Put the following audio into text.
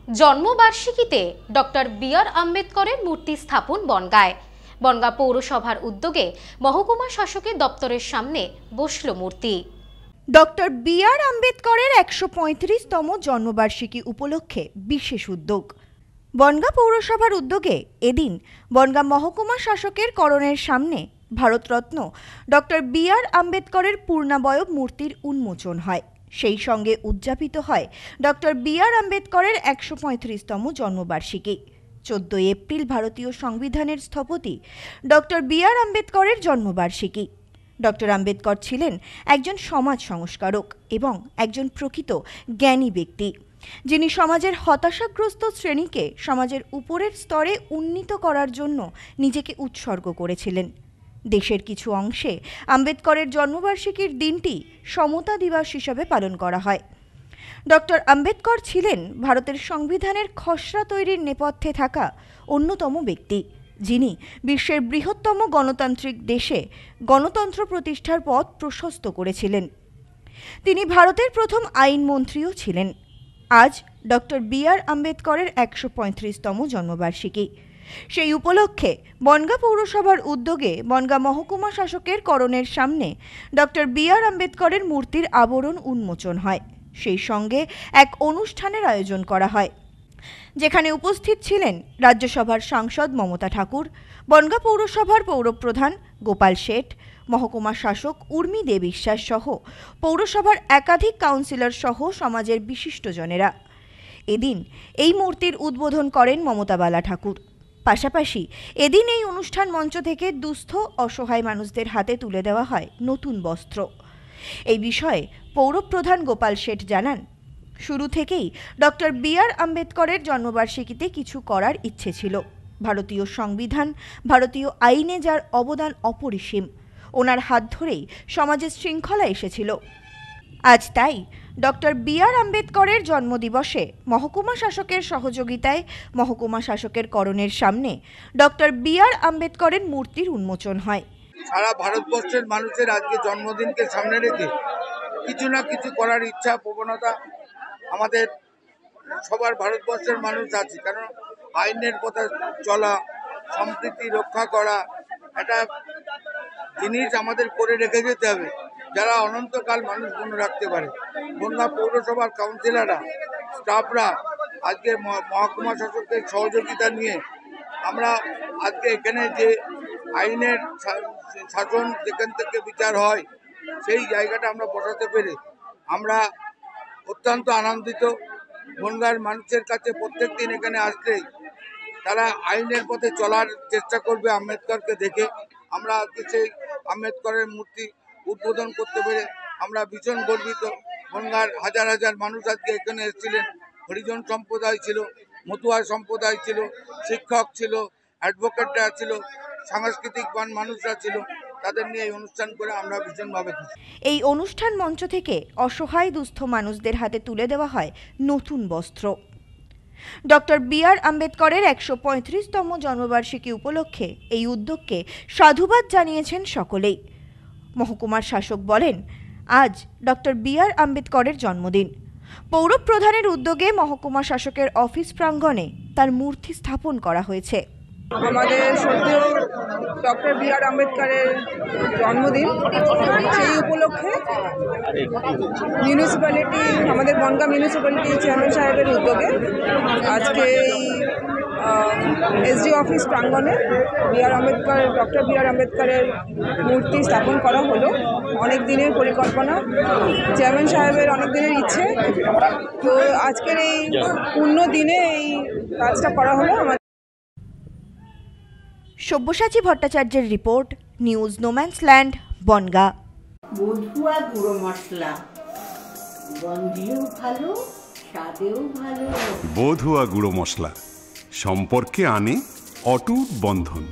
জন্মবার্ষিকীতে doctor B.R.. আম্বেদকরের মূর্তি স্থাপন বনগাঁয়। বনগাঁ পৌরসভার উদ্যোগে মহকুমা শাসকের দপ্তরের সামনে বসল মূর্তি। Doctor B.R.. আম্বেদকরের ১৩৫তম জন্মবার্ষিকী উপলক্ষে বিশেষ উদ্যোগ। বনগাঁ পৌরসভার উদ্যোগে এদিন বনগাঁ মহকুমা শাসকের করণের সামনে ভারতরত্ন ডক্টর বি.আর. আম্বেদকরের পূর্ণাবয়ব মূর্তির উন্মোচন হয়। সেই সঙ্গে উদযাপিত হয় ডক্টর বি.আর. আম্বেদকরের ১৩৫তম জন্মবার্ষিকী। ১৪ এপ্রিল ভারতীয় সংবিধানের স্থপতি ডক্টর বি.আর. আম্বেদকরের জন্মবার্ষিকী। ডক্টর আম্বেদকর ছিলেন একজন সমাজ সংস্কারক এবং একজন প্রকৃত জ্ঞানী ব্যক্তি, যিনি সমাজের হতাশাগ্রস্ত শ্রেণীকে সমাজের উপরের স্তরে উন্নীত করার জন্য নিজেকে উৎসর্গ করেছিলেন। দেশের কিছু অংশে আম্বেদকরের জন্মবার্ষিকীর দিনটি সমতা দিবস হিসাবে পালন করা হয়। ডক্টর আম্বেদকর ছিলেন ভারতের সংবিধানের খসড়া তৈরির নেপথ্যে থাকা অন্যতম ব্যক্তি, যিনি বিশ্বের বৃহত্তম গণতান্ত্রিক দেশে গণতন্ত্র প্রতিষ্ঠার পথ প্রশস্ত করেছিলেন। তিনি ভারতের প্রথম আইনমন্ত্রীও ছিলেন। আজ ডক্টর বি.আর. আম্বেদকরের ১৩৫তম জন্মবার্ষিকী। সেই উপলক্ষে বনগাঁ পৌরসভার উদ্যোগে বনগাঁ মহকুমা শাসকের করণের সামনে ডক্টর বি.আর. আম্বেদকরের মূর্তির আবরণ উন্মোচন হয়। সেই সঙ্গে এক অনুষ্ঠানের আয়োজন করা হয়, যেখানে উপস্থিত ছিলেন রাজ্যসভার সাংসদ মমতা ঠাকুর, বনগাঁ পৌরসভার পৌরপ্রধান গোপাল শেঠ, মহকুমা শাসক উর্মি দে বিশ্বাস সহ পৌরসভার একাধিক কাউন্সিলর সহ সমাজের বিশিষ্টজনেরা। এদিন এই মূর্তির উদ্বোধন করেন মমতা বালা ঠাকুর। পাশাপাশি এদিন এই অনুষ্ঠান মঞ্চ থেকে দুস্থ অসহায় মানুষদের হাতে তুলে দেওয়া হয় নতুন বস্ত্র। এই বিষয়ে পৌরপ্রধান গোপাল শেঠ জানান, শুরু থেকেই ডক্টর বি.আর. আম্বেদকরের জন্মবার্ষিকীতে কিছু করার ইচ্ছে ছিল। ভারতীয় সংবিধান, ভারতীয় আইনে যার অবদান অপরিসীম, ওনার হাত ধরেই সমাজে শৃঙ্খলা এসেছিল। আজ তাই ডক্টর বি.আর. আম্বেদকরের জন্মদিবসে মহকুমা শাসকের সহযোগিতায় মহকুমা শাসকের করণের সামনে ডক্টর বি.আর. আম্বেদকরের মূর্তির উন্মোচন হয়। সারা ভারতবর্ষের মানুষের আজকে জন্মদিনকে সামনে রেখে কিছু না কিছু করার ইচ্ছা প্রবণতা আমাদের সবার ভারতবর্ষের মানুষ আছে। কারণ আইনের পথে চলা, সম্প্রীতি রক্ষা করা একটা জিনিস আমাদের করে রেখে যেতে হবে, যারা অনন্তকাল মানুষ মনে রাখতে পারে। বনগাঁ পৌরসভার কাউন্সিলররা, স্টাফরা আজকে মহকুমা শাসকের সহযোগিতা নিয়ে আমরা আজকে এখানে যে আইনের শাসন যেখান থেকে বিচার হয় সেই জায়গাটা আমরা বসাতে পেরে আমরা অত্যন্ত আনন্দিত। বনগাঁর মানুষের কাছে প্রত্যেক দিন এখানে আসলে তারা আইনের পথে চলার চেষ্টা করবে আম্বেদকরকে দেখে। আমরা আজকে সেই আম্বেদকরের মূর্তি উদ্বোধন করতে পেরে আমরা ভীষণ গর্বিত। বনগাঁর হাজার হাজার মানুষ আজকে এখানে এসেছিলেন। হরিজন সম্প্রদায় ছিল, মতুয়া সম্প্রদায় ছিল, শিক্ষক ছিল, অ্যাডভোকেটরা ছিল, সাংস্কৃতিক মানুষরা ছিল। তাদের নিয়ে এই অনুষ্ঠান করে আমরা ভীষণভাবে খুশি। এই অনুষ্ঠান মঞ্চ থেকে অসহায় দুস্থ মানুষদের হাতে তুলে দেওয়া হয় নতুন বস্ত্র। Doctor B.R.. আম্বেদকরের ১৩৫তম জন্মবার্ষিকী উপলক্ষে এই উদ্যোগকে সাধুবাদ জানিয়েছেন সকলেই। মহকুমার শাসক বলেন, আজ ডক্টর বি.আর. আম্বেদকরের জন্মদিন। পৌরপ্রধানের উদ্যোগে মহকুমা শাসকের অফিস প্রাঙ্গণে তার মূর্তি স্থাপন করা হয়েছে। আমাদের শ্রদ্ধেয় ডক্টর বি.আর. আম্বেদকরের জন্মদিন, সেই উপলক্ষে মিউনিসিপ্যালিটি, আমাদের বনগাঁ মিউনিসিপ্যালিটি চেয়ারম্যান সাহেবের উদ্যোগে আজকে এই এসডি অফিস প্রাঙ্গণে ডক্টর বি.আর. আম্বেদকরের মূর্তি স্থাপন করা হলো। অনেক দিনের পরিকল্পনা, চেয়ারম্যান সাহেবের অনেক দিনের ইচ্ছে, তো আজকের এই পূর্ণ দিনে এই কাজটা করা হলো। সব্যসাচী ভট্টাচার্যের রিপোর্ট, নিউজ নোম্যান্সল্যান্ড, বনগাঁ। বধুয়া গুঁড়ো মশলা, গন্ধেও ভালো, স্বাদেও ভালো। বধুয়া গুঁড়ো মশলা সম্পর্কে আনে অটুট বন্ধন।